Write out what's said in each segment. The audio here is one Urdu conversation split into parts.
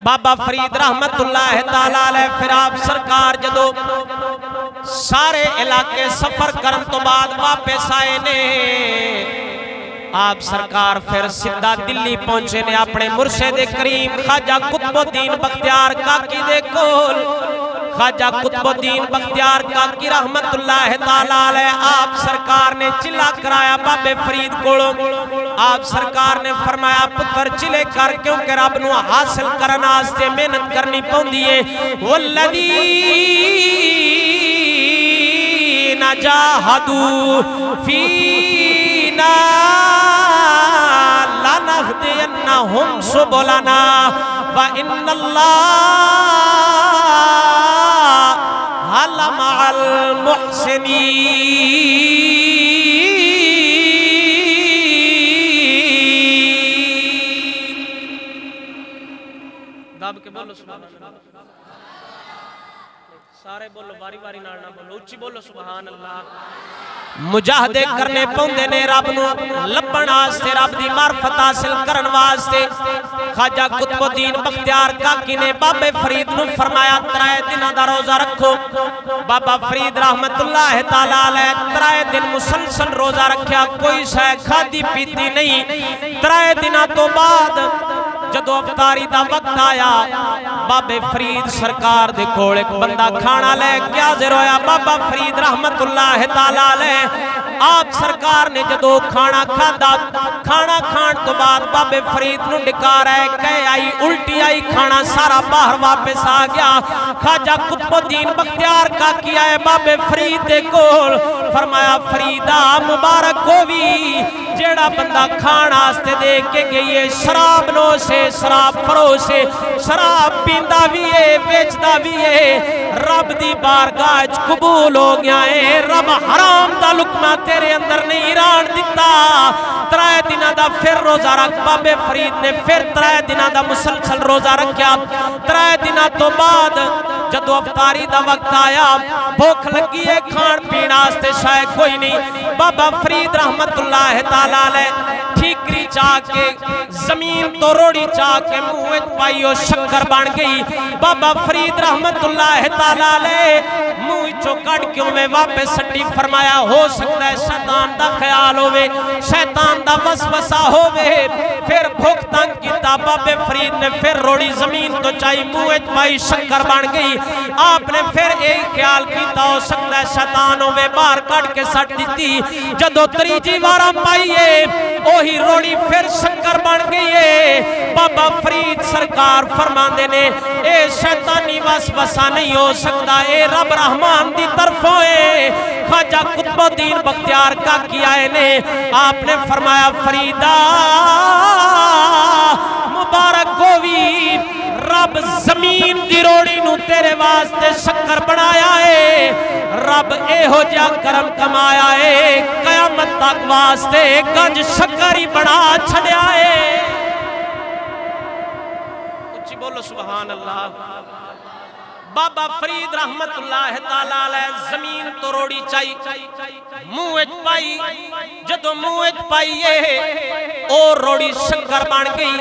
بابا فرید رحمت اللہ تعالیٰ علیہ پھر آپ سرکار جدو سارے علاقے سفر کرن تو بعد واپس آئے نے آپ سرکار پھر سدھا دلی پہنچے نے اپنے مرشد کریم خواجہ قطب الدین بختیار کاکی دے کول خواجہ قطب الدین بختیار کاکی رحمت اللہ تعالیٰ علیہ آپ سرکار نے چلا کرایا بابے فرید کولو آپ سرکار نے فرمایا پتر چلے کر کیونکہ رب نو حاصل کرنا آستے محنت کرنی پوندیے والذین جاہدوا فینا لنہدینہم سبلنا وَإِنَّ اللَّهَ لَمَعَ الْمُحْسِنِينَ دب کے بولو سبحان اللہ سارے بولو باری باری نارنا بولو اچھی بولو سبحان اللہ مجاہدے کرنے پوندے نے رب نو لبن آستے رب دی معرفت حاصل کرن واسطے خواجہ قطب الدین بختیار کاکی نے بابے فرید نو فرمایا 3 دنہ دا روزہ رکھو بابا فرید رحمت اللہ تعالیٰ علیہ 3 دن مسلسل روزہ رکھیا کوئی شے کھادی پیتی نہیں 3 دنہ تو بعد جدو افطاری دا وقت آیا بابے فرید سرکار دے کول ایک بندہ کھانا لے کیا زرویا بابا فرید رحمت اللہ تعالیٰ علیہ آپ سرکار نے جدو کھانا کھانا کھان تو بعد بابے فرید نو ڈکار ہے کہے آئی الٹی آئی کھانا سارا باہر واپس آ گیا خواجہ قطب الدین بختیار کا کیا ہے بابے فرید دے کول فرمایا فریدہ مبارک ہوئی جیڑا بندہ کھانا آستے دے کے گئی ہے شراب نو سے شراب فرو سے شراب پیندہ بھی ہے بیچدہ بھی ہے رب دی بارگاہ قبول ہو گیا ہے رب حرام دا لقمہ تیرے اندر نہیں ایران دیتا 3 دنہ دا پھر روزہ رکھ بابے فرید نے پھر 3 دنہ دا مسلسل روزہ رکھیا 3 دنہ تو بعد جدو افطاری دا وقت آیا بھوک لگی ہے کھان پینا آستے شاید کوئی نہیں بابا فرید رحمت اللہ تعالیٰ علیہ ٹھیکری چاہ کے زمین تو روڑی چاہ کے موت پائی اور شکر بان گئی بابا فرید رحمت اللہ تعالیٰ علیہ موئی چو کٹ کیوں میں واپس سٹی فرمایا ہو سکتا ہے شیطان دا خیال ہوئے شیطان دا وسوسہ ہوئے پھر بھوک تنگ کی بابے فرید نے پھر روڑی زمین تو چاہی موت پائی شکر بان گئی آپ نے پھر ایک خیال کیتا ہو سکتا ہے شیطان ہوئے بار کٹ کے سٹ دیتی جدو تریجی وارا پائیے اوہی روڑی پھر شکر بن گئی ہے بابا فرید سرکار فرمان دینے اے شیطانی وسوسہ نہیں ہو سکتا اے رب رحمان دی طرف ہوئے خواجہ قطب الدین بختیار کا کیا ہے نے آپ نے فرمایا فریدہ مبارک ہوئی رب زمین دی روڑی نو تیرے واسطے شکر بنایا ہے رب اے ہو جا کرم کمایا ہے قیامت تک واسطے گنج شکری بنا چھڑیا ہے اچھی بولو سبحان اللہ بابا فرید رحمت اللہ تعالیٰ علیہ زمین تو روڑی چائی مویت پائی جدو مویت پائی یہ اور روڑی شکر بان گئی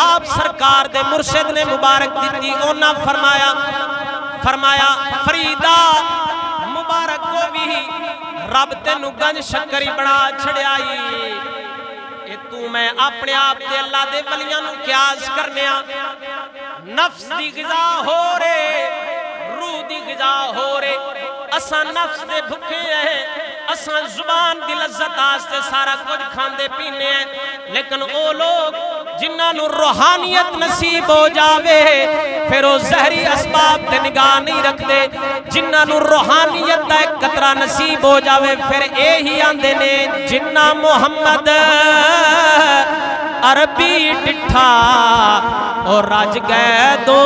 آپ سرکار دے مرشد نے مبارک دیتی اونا فرمایا فریدہ مبارک کو بھی رب تینو گنج شکری بنا چھڑے آئی اے تو میں اپنے آپ دے اللہ دے ولیاں نو قیاس کرنے نفس دی غذا ہو رے روح دی غذا ہو رے اساں نفس دے بھکے ہیں اساں زبان دی لذت آستے سارا کچھ کھاندے پینے ہیں لیکن وہ لوگ جنہاں نو روحانیت نصیب ہو جاوے پھر وہ زہری اسباب تے نگاہ نہیں رکھ دے جنہاں نو روحانیت دا ایک قطرہ نصیب ہو جاوے پھر اے ہی آندے نے جنہ محمد عربی ڈٹھا اور راج گئے دو